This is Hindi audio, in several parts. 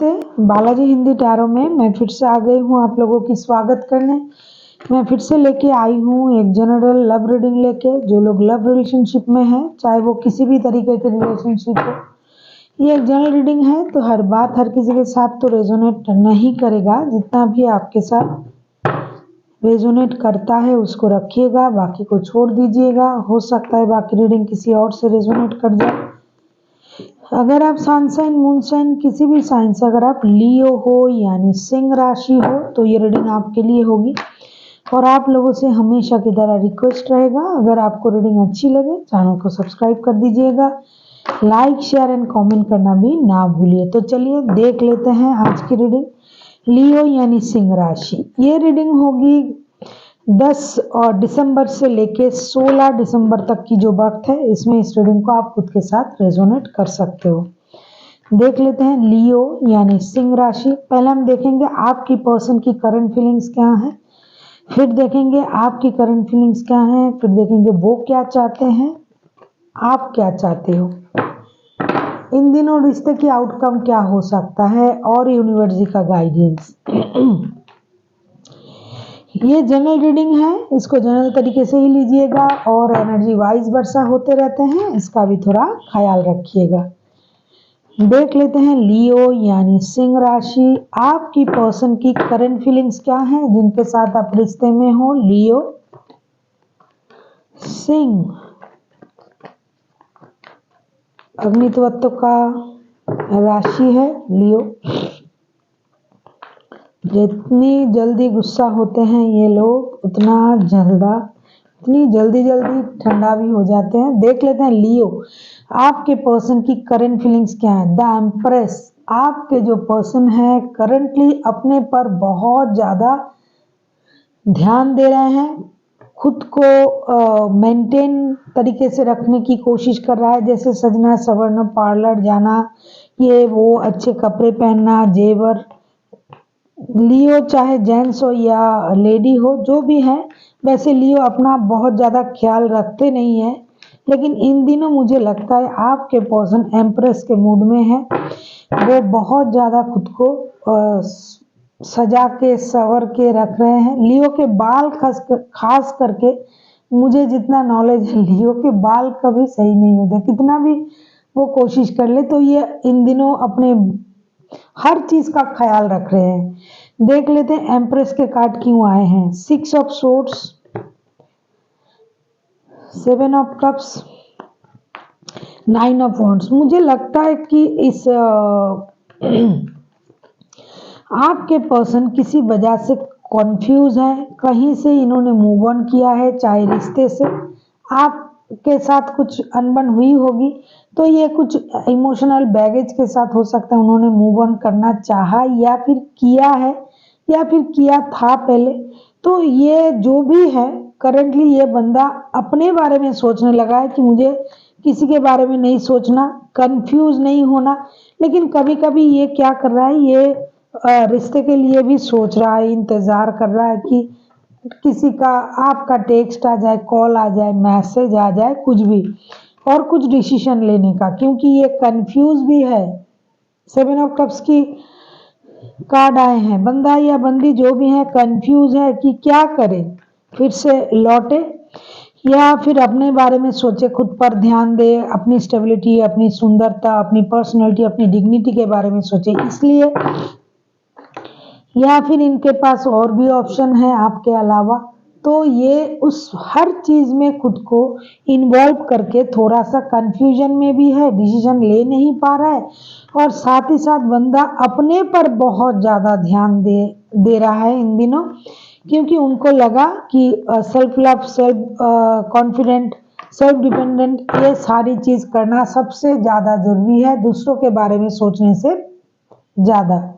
नमस्ते, बालाजी हिंदी टैरो में मैं फिर से आ गई हूँ आप लोगों की स्वागत करने। मैं फिर से लेके आई हूँ एक जनरल लव रीडिंग लेके। जो लोग लव रिलेशनशिप में हैं, चाहे वो किसी भी तरीके की रिलेशनशिप हो, ये एक जनरल रीडिंग है तो हर बात हर किसी के साथ तो रेजोनेट नहीं करेगा। जितना भी आपके साथ रेजोनेट करता है उसको रखिएगा, बाकी को छोड़ दीजिएगा। हो सकता है बाकी रीडिंग किसी और से रेजोनेट कर जाए। अगर आप सन साइन मून साइन किसी भी साइन से अगर आप लियो हो यानी सिंह राशि हो तो ये रीडिंग आपके लिए होगी। और आप लोगों से हमेशा की तरह रिक्वेस्ट रहेगा, अगर आपको रीडिंग अच्छी लगे चैनल को सब्सक्राइब कर दीजिएगा, लाइक शेयर एंड कमेंट करना भी ना भूलिए। तो चलिए देख लेते हैं आज की रीडिंग। लियो यानी सिंह राशि, ये रीडिंग होगी 10 और दिसंबर से लेके 16 दिसंबर तक की जो वक्त है, इसमें इस रीडिंग को आप खुद के साथ रेजोनेट कर सकते हो। देख लेते हैं लियो यानी सिंह राशि। पहले हम देखेंगे आपकी पर्सन की करंट फीलिंग्स क्या है, फिर देखेंगे आपकी करंट फीलिंग्स क्या है, फिर देखेंगे वो क्या चाहते हैं, आप क्या चाहते हो, इन दिनों रिश्ते की आउटकम क्या हो सकता है और यूनिवर्स जी का गाइडेंस। ये जनरल रीडिंग है, इसको जनरल तरीके से ही लीजिएगा और एनर्जी वाइज वर्षा होते रहते हैं, इसका भी थोड़ा ख्याल रखिएगा। देख लेते हैं लियो यानी सिंह राशि, आपकी पर्सन की करंट फीलिंग्स क्या है, जिनके साथ आप रिश्ते में हो। लियो सिंह अग्नि तत्व का राशि है। लियो जितनी जल्दी गुस्सा होते हैं ये लोग उतनी जल्दी ठंडा भी हो जाते हैं। देख लेते हैं लियो आपके पर्सन की करंट फीलिंग्स क्या है। द एम्प्रेस, आपके जो पर्सन है करंटली अपने पर बहुत ज़्यादा ध्यान दे रहे हैं, खुद को मेंटेन तरीके से रखने की कोशिश कर रहा है, जैसे सजना संवरना, पार्लर जाना, ये वो, अच्छे कपड़े पहनना, जेवर। लियो चाहे जेंट्स हो या लेडी हो, जो भी है, वैसे लियो अपना बहुत ज़्यादा ख्याल रखते नहीं है, लेकिन इन दिनों मुझे लगता है आपके पर्सन एम्प्रेस के मूड में है। वो बहुत ज़्यादा खुद को सजा के संवर के रख रहे हैं। लियो के बाल खास करके मुझे जितना नॉलेज है, लियो के बाल कभी सही नहीं होते, कितना भी वो कोशिश कर ले तो ये इन दिनों अपने हर चीज का ख्याल रख रहे हैं। देख लेते हैं एम्प्रेस के कार्ड क्यों आए हैं। 6 of swords, 7 of cups, 9 of wands. मुझे लगता है कि इस आपके पर्सन किसी वजह से कंफ्यूज है, कहीं से इन्होंने मूव ऑन किया है, चाहे रिश्ते से आपके साथ कुछ अनबन हुई होगी तो ये कुछ इमोशनल बैगेज के साथ हो सकता है उन्होंने मूव ऑन करना चाहा या फिर किया है या फिर किया था पहले। तो ये जो भी है करंटली ये बंदा अपने बारे में सोचने लगा है कि मुझे किसी के बारे में नहीं सोचना, कंफ्यूज नहीं होना। लेकिन कभी कभी ये क्या कर रहा है, ये रिश्ते के लिए भी सोच रहा है, इंतजार कर रहा है कि किसी का आपका टेक्स्ट आ जाए, कॉल आ जाए, मैसेज आ जाए, कुछ भी, और कुछ डिसीजन लेने का, क्योंकि ये कंफ्यूज भी है। 7 ऑफ कप्स की कार्ड आए हैं, बंदा या बंदी जो भी है कंफ्यूज है कि क्या करे, फिर से लौटे या फिर अपने बारे में सोचे, खुद पर ध्यान दे, अपनी स्टेबिलिटी, अपनी सुंदरता, अपनी पर्सनैलिटी, अपनी डिग्निटी के बारे में सोचे, इसलिए। या फिर इनके पास और भी ऑप्शन है आपके अलावा, तो ये उस हर चीज में खुद को इन्वॉल्व करके थोड़ा सा कंफ्यूजन में भी है, डिसीजन ले नहीं पा रहा है, और साथ ही साथ बंदा अपने पर बहुत ज्यादा ध्यान दे रहा है इन दिनों, क्योंकि उनको लगा कि self love, self confident, self dependent, ये सारी चीज करना सबसे ज्यादा जरूरी है दूसरों के बारे में सोचने से ज्यादा।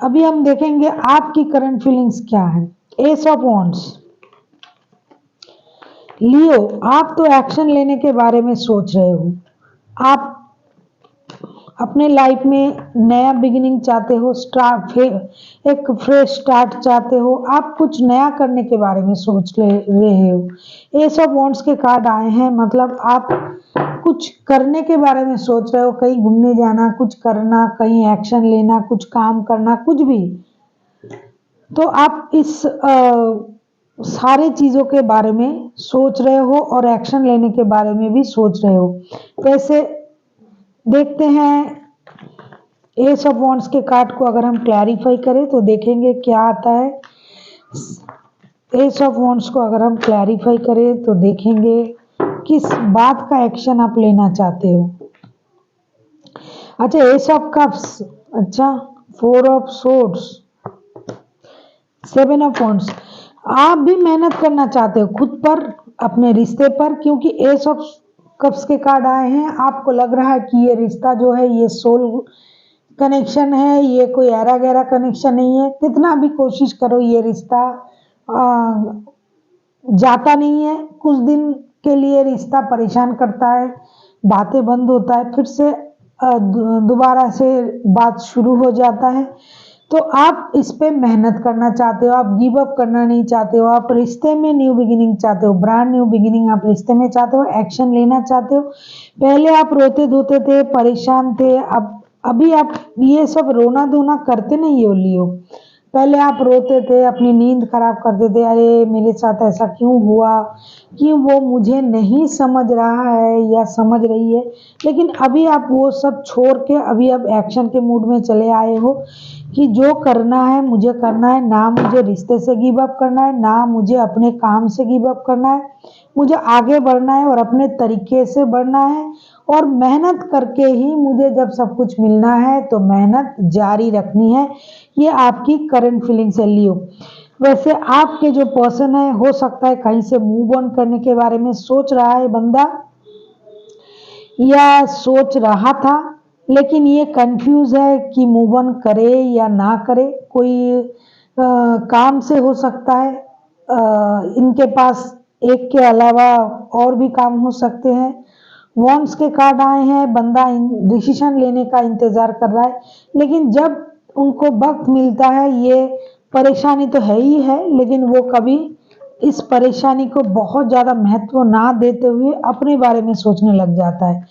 अभी हम देखेंगे आपकी करंट फीलिंग्स क्या है। एस ऑफ वॉन्ड्स, लियो आप तो एक्शन लेने के बारे में सोच रहे हो, आप अपने लाइफ में नया बिगिनिंग चाहते हो, एक फ्रेश स्टार्ट चाहते हो, आप कुछ नया करने के बारे में सोच रहे हो। एस ऑफ वॉन्ड्स के कार्ड आए हैं, मतलब आप कुछ करने के बारे में सोच रहे हो, कहीं घूमने जाना, कुछ करना, कहीं एक्शन लेना, कुछ काम करना, कुछ भी। तो आप इस सारे चीजों के बारे में सोच रहे हो और एक्शन लेने के बारे में भी सोच रहे हो। वैसे देखते हैं एस ऑफ वॉन्ड्स के कार्ड को अगर हम क्लैरिफाई करें तो देखेंगे क्या आता है। एस ऑफ वॉन्ड्स को अगर हम क्लैरिफाई करें तो देखेंगे किस बात का एक्शन आप लेना चाहते हो। अच्छा, एस ऑफ कप्स, अच्छा, 4 ऑफ सोर्ड्स, 7 ऑफ वॉन्ड्स। आप भी मेहनत करना चाहते हो खुद पर, अपने रिश्ते पर, क्योंकि एस ऑफ कप्स के कार्ड आए हैं। आपको लग रहा है कि ये रिश्ता जो है ये सोल कनेक्शन है, ये कोई ऐरा गैरा कनेक्शन नहीं है। कितना भी कोशिश करो ये रिश्ता जाता नहीं है। कुछ दिन के लिए रिश्ता परेशान करता है, बातें बंद होता है, फिर से दोबारा से बात शुरू हो जाता है। तो आप इस पे मेहनत करना चाहते हो, आप गिव अप करना नहीं चाहते हो, आप रिश्ते में न्यू बिगिनिंग चाहते हो, ब्रांड न्यू बिगिनिंग आप रिश्ते में चाहते हो, एक्शन लेना चाहते हो। पहले आप रोते धोते थे, परेशान थे, अब अभी आप ये सब रोना धोना करते नहीं हो लियो। पहले आप रोते थे, अपनी नींद खराब करते थे, अरे मेरे साथ ऐसा क्यों हुआ, क्यों वो मुझे नहीं समझ रहा है या समझ रही है। लेकिन अभी आप वो सब छोड़ के अभी आप एक्शन के मूड में चले आए हो कि जो करना है मुझे करना है, ना मुझे रिश्ते से गिव अप करना है, ना मुझे अपने काम से गिव अप करना है। मुझे आगे बढ़ना है और अपने तरीके से बढ़ना है, और मेहनत करके ही मुझे जब सब कुछ मिलना है तो मेहनत जारी रखनी है। ये आपकी करंट फीलिंग्स है लियो। वैसे आपके जो पर्सन है, हो सकता है कहीं से मूव ऑन करने के बारे में सोच रहा है बंदा, या सोच रहा था, लेकिन ये कंफ्यूज है कि मूव ऑन करे या ना करे। कोई काम से हो सकता है, इनके पास एक के अलावा और भी काम हो सकते हैं। वॉन्ड्स के कार्ड आए हैं, बंदा डिसीजन लेने का इंतजार कर रहा है, लेकिन जब उनको वक्त मिलता है, ये परेशानी तो है ही है, लेकिन वो कभी इस परेशानी को बहुत ज्यादा महत्व ना देते हुए अपने बारे में सोचने लग जाता है।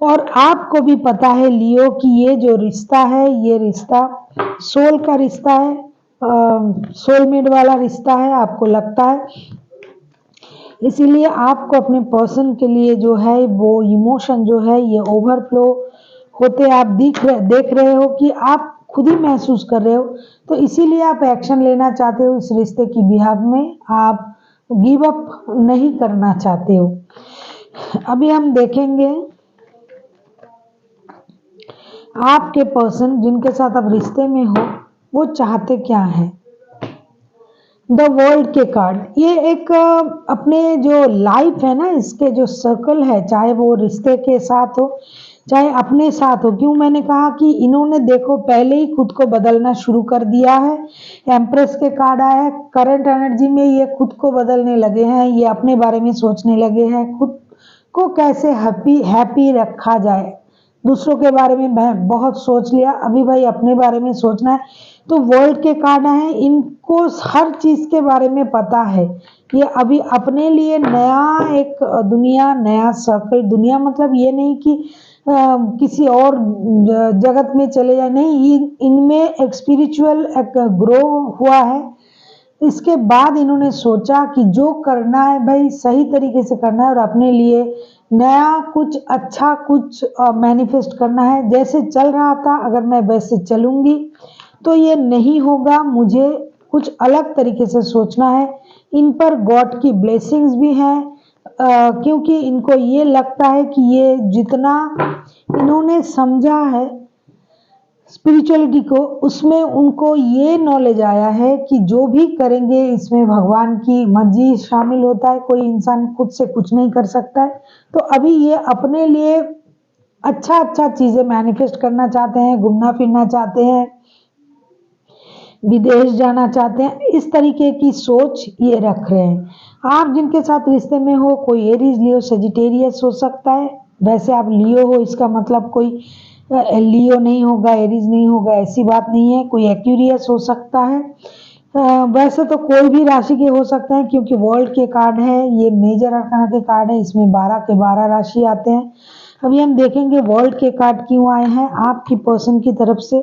और आपको भी पता है लियो कि ये जो रिश्ता है, ये रिश्ता सोल का रिश्ता है, सोलमेट वाला रिश्ता है, आपको लगता है। इसीलिए आपको अपने पर्सन के लिए जो है वो इमोशन जो है ये ओवरफ्लो होते आप देख रहे हो कि आप खुद ही महसूस कर रहे हो। तो इसीलिए आप एक्शन लेना चाहते हो इस रिश्ते की बिहाफ में, आप गिव अप नहीं करना चाहते हो। अभी हम देखेंगे आपके पर्सन जिनके साथ आप रिश्ते में हो वो चाहते क्या है। द वर्ल्ड के कार्ड, ये एक अपने जो लाइफ है ना, इसके जो सर्कल है, चाहे वो रिश्ते के साथ हो चाहे अपने साथ हो। क्यों मैंने कहा कि इन्होंने देखो पहले ही खुद को बदलना शुरू कर दिया है। एम्प्रेस के कार्ड आया है, करंट एनर्जी में ये खुद को बदलने लगे हैं, ये अपने बारे में सोचने लगे हैं, खुद को कैसे हैप्पी रखा जाए। दूसरों के बारे में बहुत सोच लिया, अभी भाई अपने बारे में सोचना है। तो वर्ल्ड के कार्ड है, इनको हर चीज के बारे में पता है। ये अभी अपने लिए नया एक दुनिया, नया सर्कल, दुनिया मतलब ये नहीं कि किसी और जगत में चले जाए, नहीं, इनमें एक स्पिरिचुअल एक ग्रो हुआ है। इसके बाद इन्होंने सोचा कि जो करना है भाई सही तरीके से करना है और अपने लिए नया कुछ अच्छा कुछ मैनिफेस्ट करना है। जैसे चल रहा था अगर मैं वैसे चलूंगी तो ये नहीं होगा, मुझे कुछ अलग तरीके से सोचना है। इन पर गॉड की ब्लेसिंग्स भी हैं, क्योंकि इनको ये लगता है कि ये जितना इन्होंने समझा है स्पिरिचुअलिटी को, उसमें उनको ये नॉलेज आया है कि जो भी करेंगे इसमें भगवान की मर्जी शामिल होता है, कोई इंसान खुद से कुछ नहीं कर सकता है। तो अभी ये अपने लिए अच्छा चीजें मैनिफेस्ट करना चाहते हैं, घूमना फिरना चाहते हैं, विदेश जाना चाहते हैं, इस तरीके की सोच ये रख रहे हैं। आप जिनके साथ रिश्ते में हो, कोई एरीज लियो सजिटेरियस हो सकता है। वैसे आप लियो हो इसका मतलब कोई लियो नहीं होगा, एरीज नहीं होगा, ऐसी बात नहीं है। कोई एक्यूरियस हो सकता है। वैसे तो कोई भी राशि के हो सकते हैं, क्योंकि वर्ल्ड के कार्ड है, ये मेजर अरकाना के कार्ड है, इसमें 12 के 12 राशि आते हैं। अभी हम देखेंगे वर्ल्ड के कार्ड क्यों आए हैं आपकी पर्सन की तरफ से।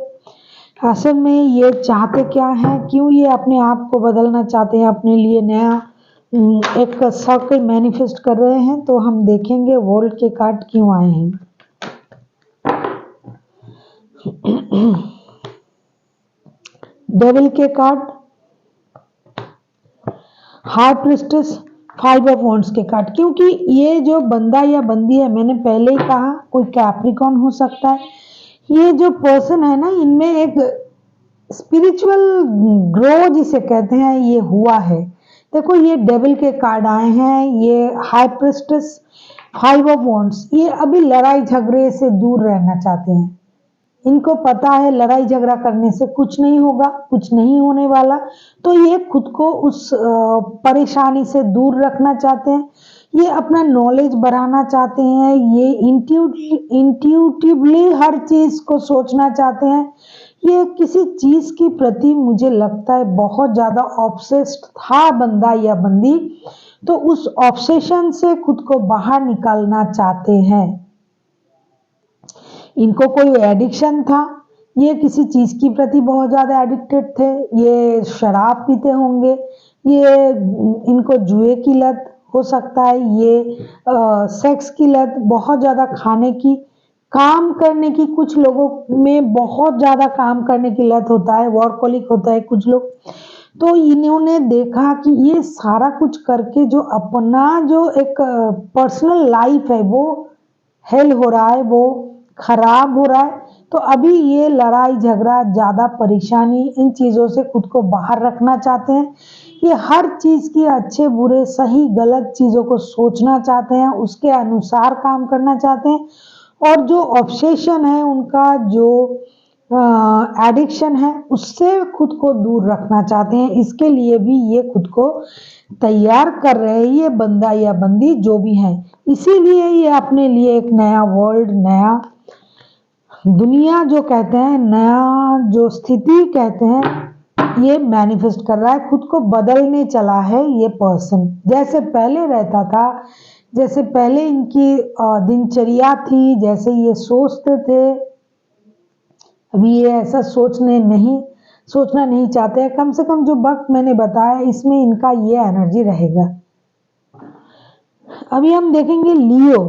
असल में ये चाहते क्या हैं, क्यों ये अपने आप को बदलना चाहते हैं, अपने लिए नया एक सर्कल मैनिफेस्ट कर रहे हैं। तो हम देखेंगे वर्ल्ड के कार्ड क्यों आए हैं। डेविल के card, high priestess, 5 of wands के कार्ड। क्योंकि ये जो बंदा या बंदी है, मैंने पहले ही कहा कोई कैप्रिकॉर्न हो सकता है। ये जो पर्सन है ना, इनमें एक स्पिरिचुअल ग्रो जिसे कहते हैं, ये हुआ है। देखो ये डेविल के कार्ड आए हैं, ये हाई प्रिस्टेस, 5 ऑफ वॉन्ड्स। ये अभी लड़ाई झगड़े से दूर रहना चाहते हैं। इनको पता है लड़ाई झगड़ा करने से कुछ नहीं होगा, कुछ नहीं होने वाला। तो ये खुद को उस परेशानी से दूर रखना चाहते हैं। ये अपना नॉलेज बढ़ाना चाहते हैं। ये इंट्यूटिवली हर चीज को सोचना चाहते हैं। ये किसी चीज की प्रति मुझे लगता है बहुत ज्यादा ऑब्सेस्ड था बंदा या बंदी। तो उस ऑब्सेशन से खुद को बाहर निकालना चाहते हैं। इनको कोई एडिक्शन था, ये किसी चीज की प्रति बहुत ज्यादा एडिक्टेड थे। ये शराब पीते होंगे, ये इनको जुए की लत हो सकता है, ये सेक्स की लत, बहुत ज्यादा खाने की, काम करने की। कुछ लोगों में बहुत ज्यादा काम करने की लत होता है, वर्कहोलिक होता है कुछ लोग। तो इन्होंने देखा कि ये सारा कुछ करके जो अपना जो एक पर्सनल लाइफ है वो हेल हो रहा है, वो खराब हो रहा है। तो अभी ये लड़ाई झगड़ा, ज्यादा परेशानी, इन चीजों से खुद को बाहर रखना चाहते हैं। ये हर चीज की अच्छे बुरे सही गलत चीजों को सोचना चाहते हैं, उसके अनुसार काम करना चाहते हैं। और जो ऑब्सेशन है उनका, जो एडिक्शन है, उससे खुद को दूर रखना चाहते हैं। इसके लिए भी ये खुद को तैयार कर रहे हैं, ये बंदा या बंदी जो भी है। इसीलिए ये अपने लिए एक नया वर्ल्ड, नया दुनिया जो कहते हैं, नया जो स्थिति कहते हैं, ये मैनिफेस्ट कर रहा है। खुद को बदलने चला है ये पर्सन। जैसे पहले रहता था, जैसे पहले इनकी दिनचर्या थी, जैसे ये सोचते थे, अभी ये ऐसा सोचना नहीं चाहते हैं। कम से कम जो वक्त मैंने बताया, इसमें इनका ये एनर्जी रहेगा। अभी हम देखेंगे लियो,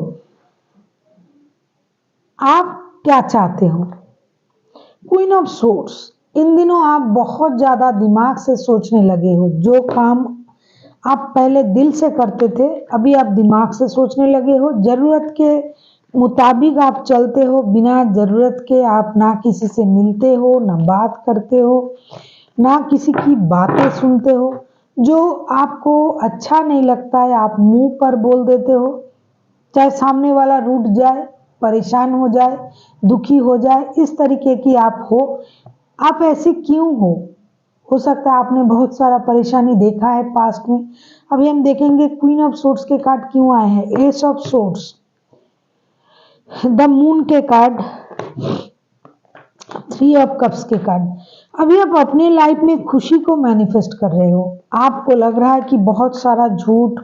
आप क्या चाहते हो। क्वीन ऑफ सोर्स, इन दिनों आप बहुत ज्यादा दिमाग से सोचने लगे हो। जो काम आप पहले दिल से करते थे, अभी आप दिमाग से सोचने लगे हो। जरूरत के मुताबिक आप चलते हो, बिना जरूरत के आप ना किसी से मिलते हो, ना बात करते हो, ना किसी की बातें सुनते हो। जो आपको अच्छा नहीं लगता है आप मुंह पर बोल देते हो, चाहे सामने वाला रूठ जाए, परेशान हो जाए, दुखी हो जाए, इस तरीके की आप हो। आप ऐसे क्यों हो सकता है आपने बहुत सारा परेशानी देखा है पास्ट में। अभी हम देखेंगे क्वीन ऑफ सोर्ड्स के कार्ड क्यों आए हैं। S of swords, the moon के कार्ड, 3 ऑफ कप्स के कार्ड। अभी आप अपने लाइफ में खुशी को मैनिफेस्ट कर रहे हो। आपको लग रहा है कि बहुत सारा झूठ,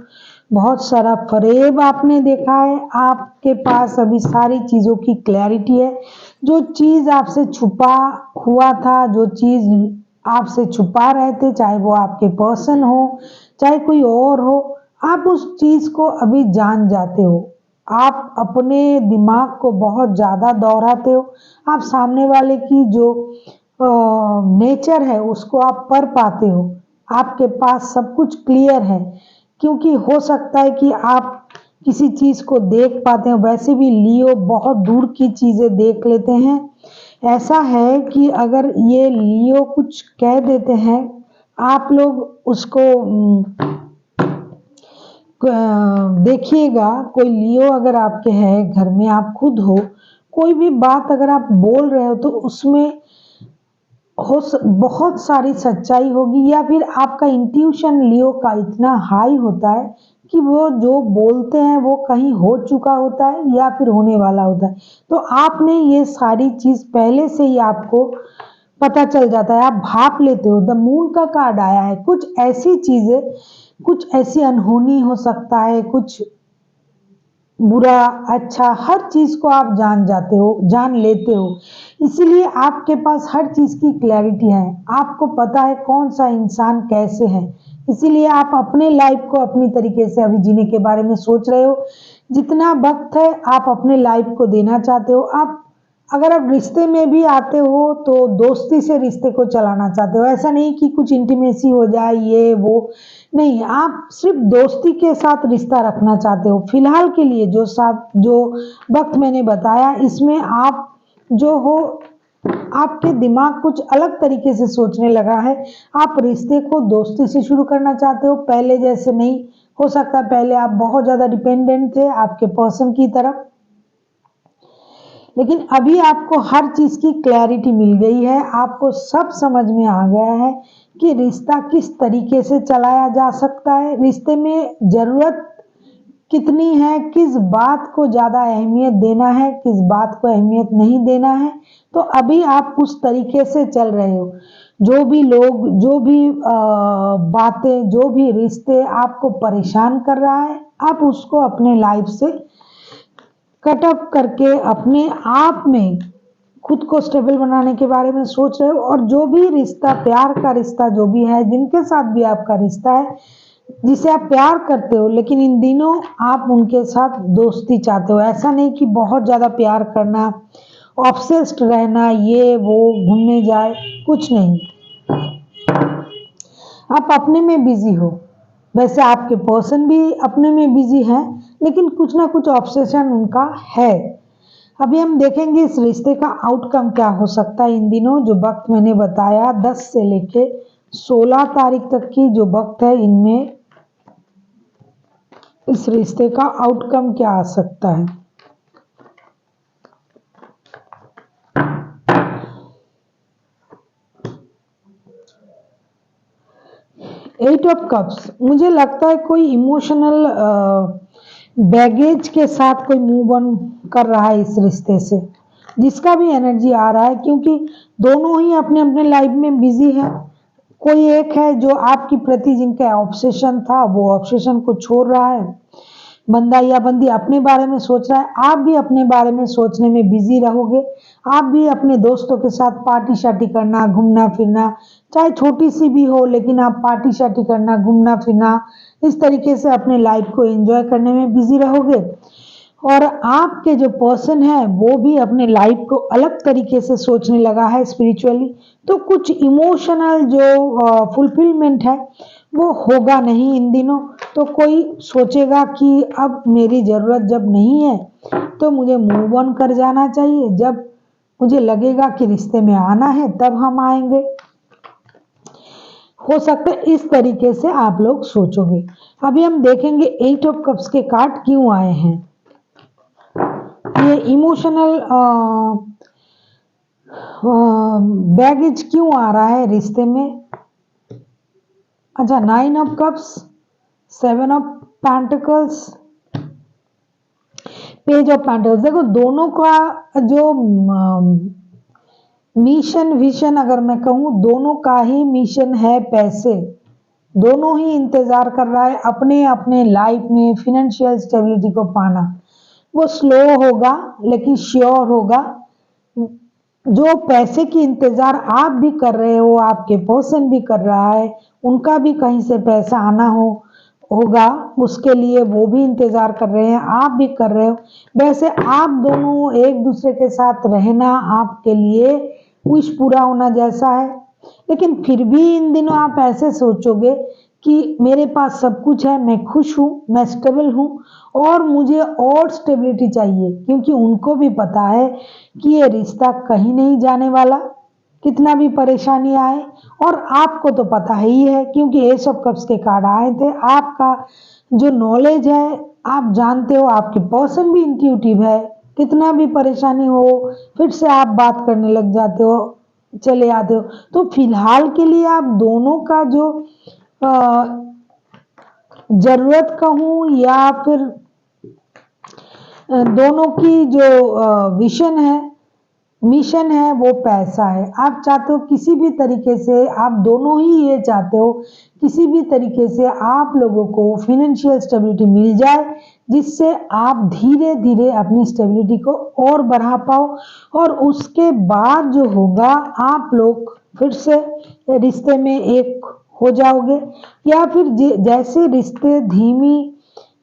बहुत सारा फरेब आपने देखा है। आपके पास अभी सारी चीजों की क्लैरिटी है। जो चीज आपसे छुपा हुआ था, जो चीज आपसे छुपा रहे थे, चाहे वो आपके पर्सन हो, चाहे कोई और हो, आप उस चीज को अभी जान जाते हो। आप अपने दिमाग को बहुत ज्यादा दोहराते हो। आप सामने वाले की जो नेचर है उसको आप पढ़ पाते हो। आपके पास सब कुछ क्लियर है, क्योंकि हो सकता है कि आप किसी चीज को देख पाते हैं। वैसे भी लियो बहुत दूर की चीजें देख लेते हैं। ऐसा है कि अगर ये लियो कुछ कह देते हैं, आप लोग उसको देखिएगा। कोई लियो अगर आपके है घर में, आप खुद हो, कोई भी बात अगर आप बोल रहे हो तो उसमें बहुत सारी सच्चाई होगी, या फिर आपका इंट्यूशन लियो का इतना हाई होता है कि वो जो बोलते हैं वो कहीं हो चुका होता है या फिर होने वाला होता है। तो आपने ये सारी चीज पहले से ही आपको पता चल जाता है, आप भाप लेते हो। द मून का कार्ड आया है, कुछ ऐसी चीजें, कुछ ऐसी अनहोनी हो सकता है, कुछ बुरा अच्छा हर चीज को आप जान जाते हो, जान लेते हो। इसीलिए आपके पास हर चीज की क्लैरिटी है, आपको पता है कौन सा इंसान कैसे है। इसीलिए आप अपने लाइफ को अपनी तरीके से अभी जीने के बारे में सोच रहे हो। जितना वक्त है आप अपने लाइफ को देना चाहते हो। आप अगर आप रिश्ते में भी आते हो तो दोस्ती से रिश्ते को चलाना चाहते हो, ऐसा नहीं कि कुछ इंटीमेसी हो जाए ये वो नहीं, आप सिर्फ दोस्ती के साथ रिश्ता रखना चाहते हो। फिलहाल के लिए जो वक्त मैंने बताया इसमें आप जो हो, आपके दिमाग कुछ अलग तरीके से सोचने लगा है। आप रिश्ते को दोस्ती से शुरू करना चाहते हो, पहले जैसे नहीं। हो सकता है पहले आप बहुत ज्यादा डिपेंडेंट थे आपके पर्सन की तरफ, लेकिन अभी आपको हर चीज की क्लैरिटी मिल गई है। आपको सब समझ में आ गया है कि रिश्ता किस तरीके से चलाया जा सकता है, रिश्ते में जरूरत कितनी है, किस बात को ज्यादा अहमियत देना है, किस बात को अहमियत नहीं देना है। तो अभी आप उस तरीके से चल रहे हो। जो भी लोग, जो भी बातें, जो भी रिश्ते आपको परेशान कर रहा है, आप उसको अपने लाइफ से कट ऑफ करके अपने आप में खुद को स्टेबल बनाने के बारे में सोच रहे हो। और जो भी रिश्ता, प्यार का रिश्ता जो भी है, जिनके साथ भी आपका रिश्ता है, जिसे आप प्यार करते हो, लेकिन इन दिनों आप उनके साथ दोस्ती चाहते हो। ऐसा नहीं कि बहुत ज्यादा प्यार करना, ऑब्सेस्ड रहना, ये वो घूमने जाए, कुछ नहीं। आप अपने में बिजी हो। वैसे आपके पर्सन भी अपने में बिजी है, लेकिन कुछ ना कुछ ऑब्सेशन उनका है। अभी हम देखेंगे इस रिश्ते का आउटकम क्या हो सकता है इन दिनों। जो वक्त मैंने बताया 10 से लेके 16 तारीख तक की जो वक्त है, इनमें इस रिश्ते का आउटकम क्या आ सकता है। एट ऑफ कप्स, मुझे लगता है कोई इमोशनल बैगेज के साथ कोई मूव ऑन कर रहा है इस रिश्ते से, जिसका भी एनर्जी आ रहा है, क्योंकि दोनों ही अपने अपने लाइफ में बिजी है। कोई एक है जो आपकी प्रति जिनका ऑब्सेशन था, वो ऑब्सेशन को छोड़ रहा है। बंदा या बंदी अपने बारे में सोच रहा है, आप भी अपने बारे में सोचने में बिजी रहोगे। आप भी अपने दोस्तों के साथ पार्टी शार्टी करना, घूमना फिरना, चाहे छोटी सी भी हो, लेकिन आप पार्टी शार्टी करना, घूमना फिरना, इस तरीके से अपने लाइफ को एंजॉय करने में बिजी रहोगे। और आपके जो पर्सन है वो भी अपने लाइफ को अलग तरीके से सोचने लगा है स्पिरिचुअली। तो कुछ इमोशनल जो फुलफिलमेंट है वो होगा नहीं इन दिनों। तो कोई सोचेगा कि अब मेरी जरूरत जब नहीं है तो मुझे मूव ऑन कर जाना चाहिए, जब मुझे लगेगा कि रिश्ते में आना है तब हम आएंगे। हो सकता है इस तरीके से आप लोग सोचोगे। अभी हम देखेंगे 8 ऑफ कप्स के कार्ड क्यों आए हैं। ये इमोशनल बैगेज क्यों आ रहा है रिश्ते में। अच्छा, 9 of cups, 7 of pentacles, page of pentacles. देखो दोनों का जो मिशन विजन, अगर मैं कहूं, दोनों का ही मिशन है पैसे। दोनों ही इंतजार कर रहा है अपने अपने लाइफ में फिनेंशियल स्टेबिलिटी को पाना। वो स्लो होगा लेकिन श्योर होगा। जो पैसे की इंतजार आप भी कर रहे हो, आपके पर्सन भी कर रहा है, उनका भी कहीं से पैसा आना होगा, उसके लिए वो भी इंतजार कर रहे हैं, आप भी कर रहे हो। वैसे आप दोनों एक दूसरे के साथ रहना आपके लिए विश पूरा होना जैसा है। लेकिन फिर भी इन दिनों आप ऐसे सोचोगे कि मेरे पास सब कुछ है, मैं खुश हूं, मैं स्टेबल हूं, और मुझे और स्टेबिलिटी चाहिए, क्योंकि उनको भी पता है कि ये रिश्ता कहीं नहीं जाने वाला, कितना भी परेशानी आए। और आपको तो पता ही है, क्योंकि एस ऑफ कप्स के कार्ड आए थे। आपका जो नॉलेज है, आप जानते हो, आपके पर्सन भी इंट्यूटिव है। कितना भी परेशानी हो, फिर से आप बात करने लग जाते हो, चले आते हो। तो फिलहाल के लिए आप दोनों का जो जरूरत कहूँ या फिर दोनों की जो विशन है, मिशन है, वो पैसा है। आप चाहते हो किसी भी तरीके से, आप दोनों ही ये चाहते हो किसी भी तरीके से आप लोगों को फिनेंशियल स्टेबिलिटी मिल जाए, जिससे आप धीरे धीरे अपनी स्टेबिलिटी को और बढ़ा पाओ, और उसके बाद जो होगा आप लोग फिर से रिश्ते में एक हो जाओगे, या फिर जैसे रिश्ते धीमी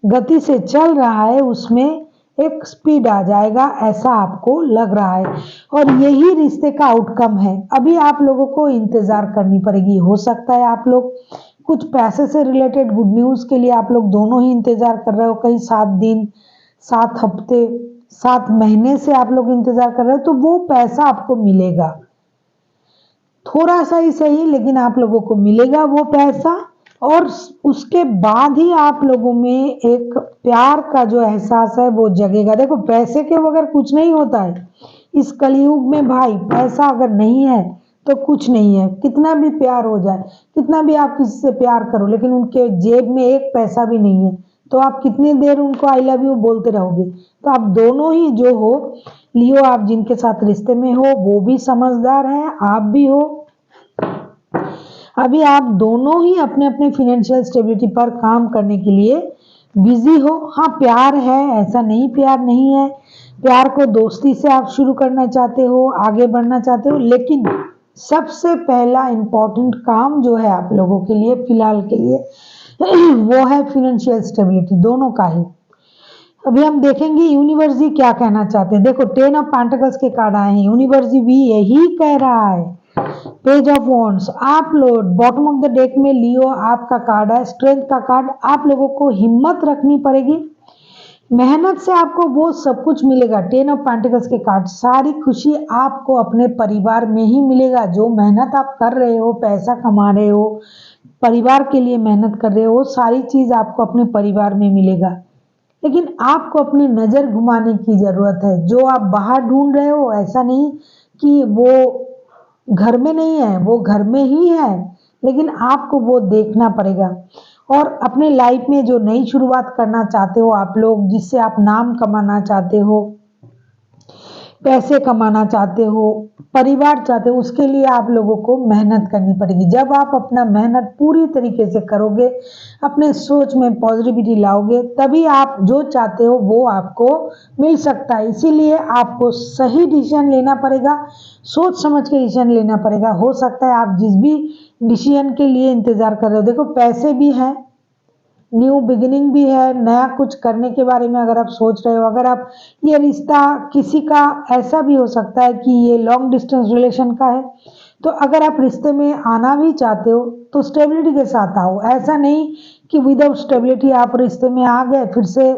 गति से चल रहा है उसमें एक स्पीड आ जाएगा, ऐसा आपको लग रहा है। और यही रिश्ते का आउटकम है। अभी आप लोगों को इंतजार करनी पड़ेगी। हो सकता है आप लोग कुछ पैसे से रिलेटेड गुड न्यूज के लिए आप लोग दोनों ही इंतजार कर रहे हो, कहीं 7 दिन, 7 हफ्ते, 7 महीने से आप लोग इंतजार कर रहे हो, तो वो पैसा आपको मिलेगा। थोड़ा सा ही सही, लेकिन आप लोगों को मिलेगा वो पैसा। और उसके बाद ही आप लोगों में एक प्यार का जो एहसास है वो जगेगा। देखो, पैसे के बगैर कुछ नहीं होता है इस कलयुग में भाई। पैसा अगर नहीं है तो कुछ नहीं है। कितना भी प्यार हो जाए, कितना भी आप किसी से प्यार करो, लेकिन उनके जेब में एक पैसा भी नहीं है, तो आप कितनी देर उनको आई लव यू बोलते रहोगे। तो आप दोनों ही जो हो, लियो, आप जिनके साथ रिश्ते में हो वो भी समझदार है, आप भी हो। अभी आप दोनों ही अपने अपने फिनेंशियल स्टेबिलिटी पर काम करने के लिए बिजी हो। हाँ, प्यार है, ऐसा नहीं प्यार नहीं है। प्यार को दोस्ती से आप शुरू करना चाहते हो, आगे बढ़ना चाहते हो, लेकिन सबसे पहला इंपॉर्टेंट काम जो है आप लोगों के लिए फिलहाल के लिए वो है फिनेंशियल स्टेबिलिटी, दोनों का ही। अभी हम देखेंगे यूनिवर्स जी क्या कहना चाहते हैं। देखो, 10 ऑफ पेंटिकल्स के कार्ड आए हैं। यूनिवर्स जी भी यही कह रहा है। पेज ऑफ वॉन्ड्स, आप लोग बॉटम ऑफ द डेक में लियो आपका कार्ड है, स्ट्रेंथ का कार्ड। आप लोगों को हिम्मत रखनी पड़ेगी, मेहनत से आपको वो सब कुछ मिलेगा। 10 ऑफ पेंटिकल्स के कार्ड, सारी खुशी आपको अपने परिवार में ही मिलेगा। जो मेहनत आप कर रहे हो, पैसा कमा रहे हो, परिवार के लिए मेहनत कर रहे हो, सारी चीज आपको अपने परिवार में मिलेगा। लेकिन आपको अपनी नजर घुमाने की जरूरत है। जो आप बाहर ढूंढ रहे हो, ऐसा नहीं कि वो घर में नहीं है, वो घर में ही है, लेकिन आपको वो देखना पड़ेगा। और अपने लाइफ में जो नई शुरुआत करना चाहते हो आप लोग, जिससे आप नाम कमाना चाहते हो, पैसे कमाना चाहते हो, परिवार चाहते हो, उसके लिए आप लोगों को मेहनत करनी पड़ेगी। जब आप अपना मेहनत पूरी तरीके से करोगे, अपने सोच में पॉजिटिविटी लाओगे, तभी आप जो चाहते हो वो आपको मिल सकता है। इसीलिए आपको सही डिसीजन लेना पड़ेगा, सोच समझ के डिसीजन लेना पड़ेगा। हो सकता है आप जिस भी डिसीजन के लिए इंतजार कर रहे हो, देखो पैसे भी हैं, न्यू बिगिनिंग भी है, नया कुछ करने के बारे में अगर आप सोच रहे हो, अगर आप ये रिश्ता किसी का ऐसा भी हो सकता है कि ये लॉन्ग डिस्टेंस रिलेशन का है, तो अगर आप रिश्ते में आना भी चाहते हो तो स्टेबिलिटी के साथ आओ। ऐसा नहीं कि विदाउट स्टेबिलिटी आप रिश्ते में आ गए, फिर से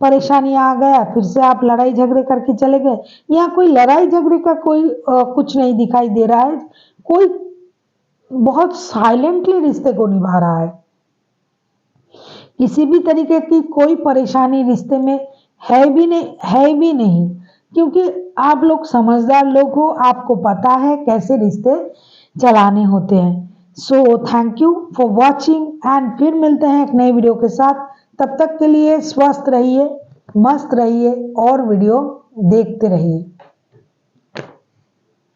परेशानी आ गया, फिर से आप लड़ाई झगड़े करके चले गए। यहाँ कोई लड़ाई झगड़े का कोई कुछ नहीं दिखाई दे रहा है। कोई बहुत साइलेंटली रिश्ते को निभा रहा है। किसी भी तरीके की कोई परेशानी रिश्ते में है भी नहीं, क्योंकि आप लोग समझदार लोग हो, आपको पता है कैसे रिश्ते चलाने होते हैं। So thank you for watching, and फिर मिलते हैं एक नए वीडियो के साथ। तब तक के लिए स्वस्थ रहिए, मस्त रहिए और वीडियो देखते रहिए।